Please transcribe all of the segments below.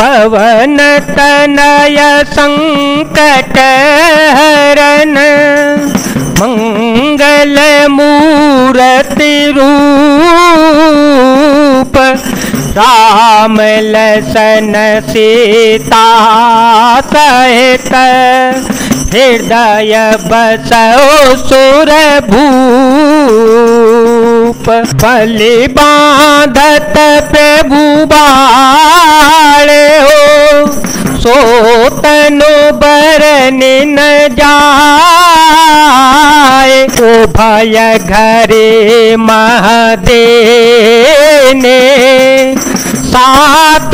पवन तनय संकट हरन मंगल मूर्ति रूप राम लसन सीता सहित हृदय बसो सुर भूप बलि बांधत प्रभु बाले हो सो तनु बरनि न जाए ओ भय घरे महदेने सात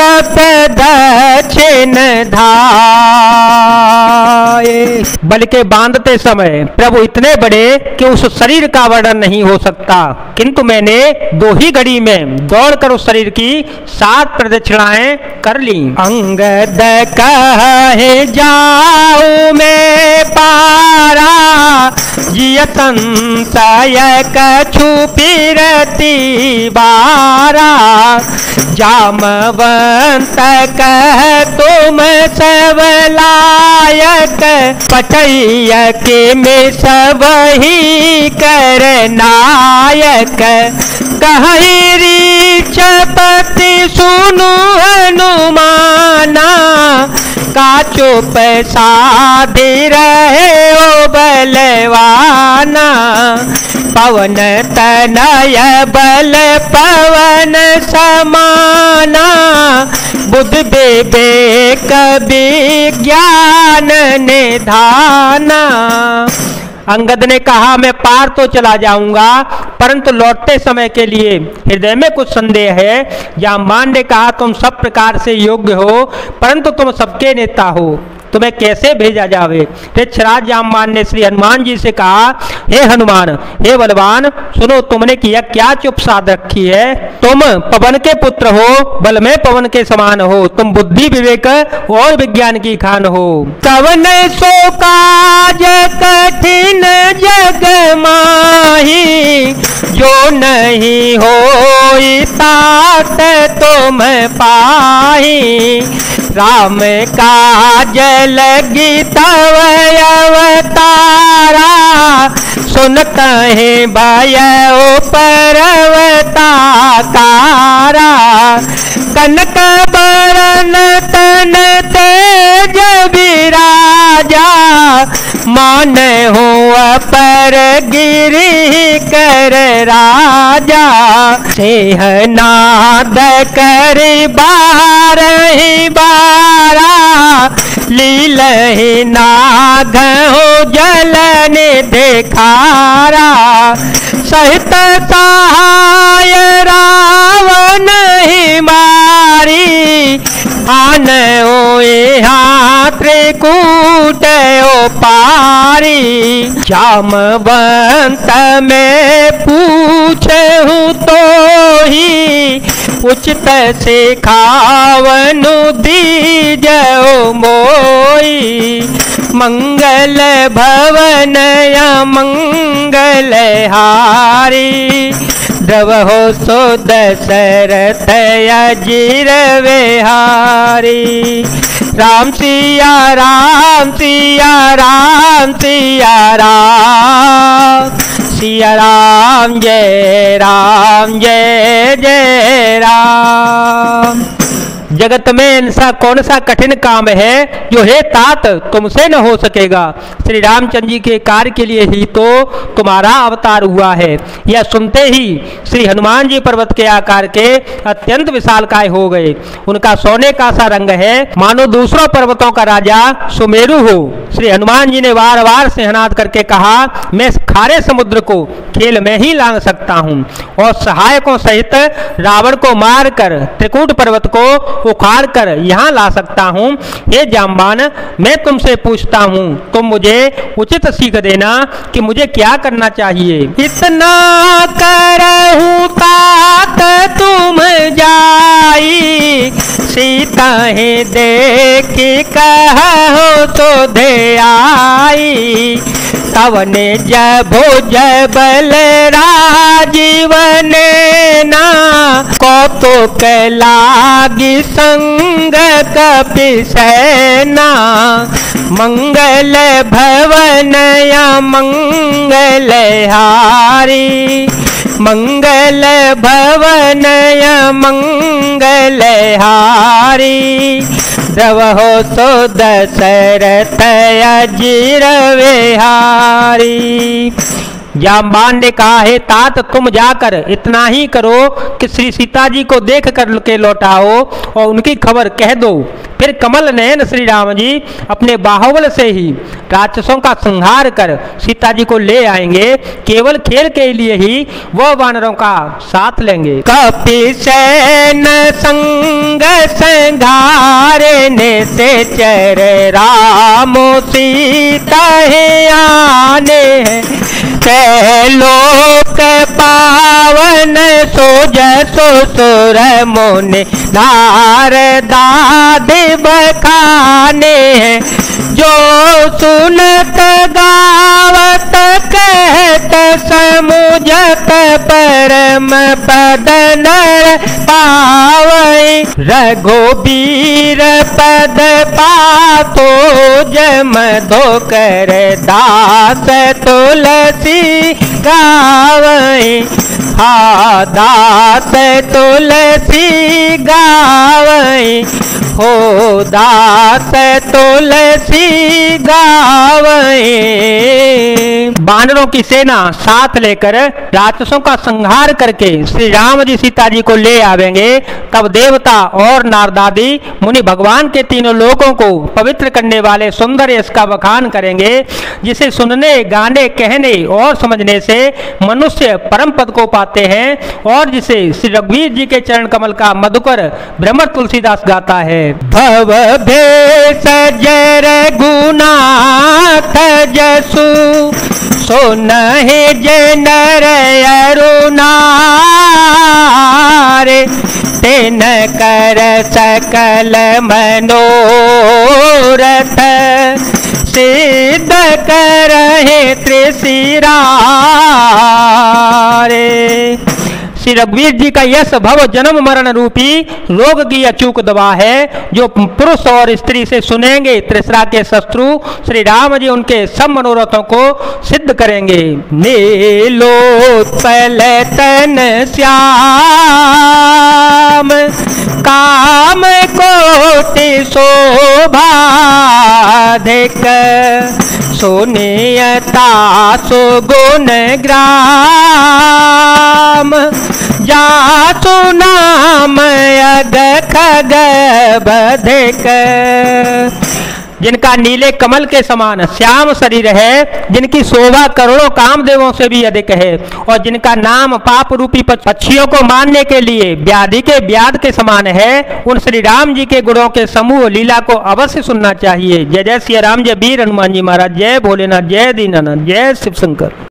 दक्षिण धाये। बल के बांधते समय प्रभु इतने बड़े कि उस शरीर का वर्णन नहीं हो सकता, किंतु मैंने 2 ही घड़ी में दौड़कर उस शरीर की 7 प्रदक्षिणाएं कर ली। अंगद कहे जाऊं मैं पारा जियतन कछु फिरती बारा जामवंत कह तुम सब लायक पटैय के में सब ही कर नायक कही चपति सुनु हनुमाना का चुप साधि रहे ओ बलवाना पवन तनय बल पवन समाना बुद्ध विवेक विज्ञान निधाना। अंगद ने कहा मैं पार तो चला जाऊंगा परंतु लौटते समय के लिए हृदय में कुछ संदेह है। जामवान ने कहा तुम सब प्रकार से योग्य हो परंतु तुम सबके नेता हो, तुम्हें कैसे भेजा जावे। ऋक्षराज जामवान ने श्री हनुमान जी से कहा हे हनुमान हे बलवान सुनो, तुमने किया क्या चुप साध रखी है। तुम पवन के पुत्र हो, बल में पवन के समान हो, तुम बुद्धि विवेक और विज्ञान की खान हो। कवन सो काज कठिन जग माही जो नहीं हो तात तुम पाही राम काज लगी तव अवतारा सुनत है भय पर्वताकारा कनक बरन तन तेज विराजा मान हो पर गिरी कर राजा सिंहनाद कर बारहि बारा लीलहि नाग हो जलन देखारा सहित सहाय रावण ही मारी आन ओए त्रिकूट ओ पारी जामवंत में पूछूं तो ही उचित से खावनु दीजो मोई मंगल भवन या मंगल हारी द्रवहो सो दशरथ अजीर विहारी राम सिया राम सिया राम सिया राम सिया राम जय जय राम। जगत में ऐसा कौन सा कठिन काम है जो हे तात तुमसे न हो सकेगा। श्री रामचंद्र जी के कार्य के लिए ही तो तुम्हारा अवतार हुआ है। यह सुनते ही श्री हनुमान जी पर्वत के आकार के अत्यंत विशालकाय हो गए। उनका सोने का सा रंग है मानो दूसरों पर्वतों का राजा सुमेरु हो। श्री हनुमान जी ने बार बार सिंहनाद करके कहा मैं खारे समुद्र को खेल में ही लांग सकता हूँ और सहायकों सहित रावण को मारकर त्रिकूट पर्वत को उखाड़ कर यहाँ ला सकता हूँ। हे जामवान मैं तुमसे पूछता हूँ तुम मुझे उचित सीख देना कि मुझे क्या करना चाहिए। इतना करहूँ तात तुम जाई सीता ही देखी कहो तो दे आई तवने जभो जबल राजीवन ना को तो लागी संग कपि सेना, मंगल भवन या मंगल हारी, मंगल भवन या मंगल हारी, द्रवहो सो दशरथ अजीर विहारी। जाम्बान ने कहा, है तात तुम जाकर इतना ही करो कि श्री सीता जी को देख कर के लौटाओ और उनकी खबर कह दो। फिर कमल नयन श्री राम जी अपने बाहुबल से ही राक्षसों का संहार कर सीता जी को ले आएंगे। केवल खेल के लिए ही वह वानरों का साथ लेंगे। कपिसेन संग संघारने से चर रामो सीता आने, लोक पावन सो जसो सुर मुनि नारदादि बखाने, जो सुनत गावत कहत समुझत परम पद नर पावै, रघुबीर पद पातो जम धोकर दास तुलसी गावै, हा दास तुलसी गावै, हो दास तुलसी गावै। वानरों की सेना साथ लेकर राक्षसों का संहार करके श्री राम जी सीता जी को ले आवेंगे। तब देवता और नारदादि मुनि भगवान के तीनों लोकों को पवित्र करने वाले सुंदर यश का बखान करेंगे, जिसे सुनने, गाने, कहने और समझने से मनुष्य परम पद को पाते हैं, और जिसे श्री रघुवीर जी के चरण कमल का मधुकर भ्रमर तुलसीदास गाता है। भव भेष जर गुनाथ जसु, सुनहि जनर अरुणारे, तिन कर सकल मनोरथ, सिद्ध करहि त्रिशिरारे। श्री रघुवीर जी का यश भव जन्म मरण रूपी रोग की अचूक दवा है, जो पुरुष और स्त्री से सुनेंगे त्रिशरा के शत्रु श्री राम जी उनके सब मनोरथों को सिद्ध करेंगे। नीलोत्पल तन श्याम, काम कोटि शोभाधिक, सुनियता सुगुण ग्राम, जासु नाम अग खग बधिक। जिनका नीले कमल के समान श्याम शरीर है, जिनकी शोभा करोड़ों कामदेवों से भी अधिक है, और जिनका नाम पाप रूपी पक्षियों को मारने के लिए व्याधि के व्याध के समान है, उन श्री राम जी के गुणों के समूह लीला को अवश्य सुनना चाहिए। जय जय श्री राम, जय वीर हनुमान जी महाराज, जय भोलेनाथ, जय दीनानाथ, जय शिव शंकर।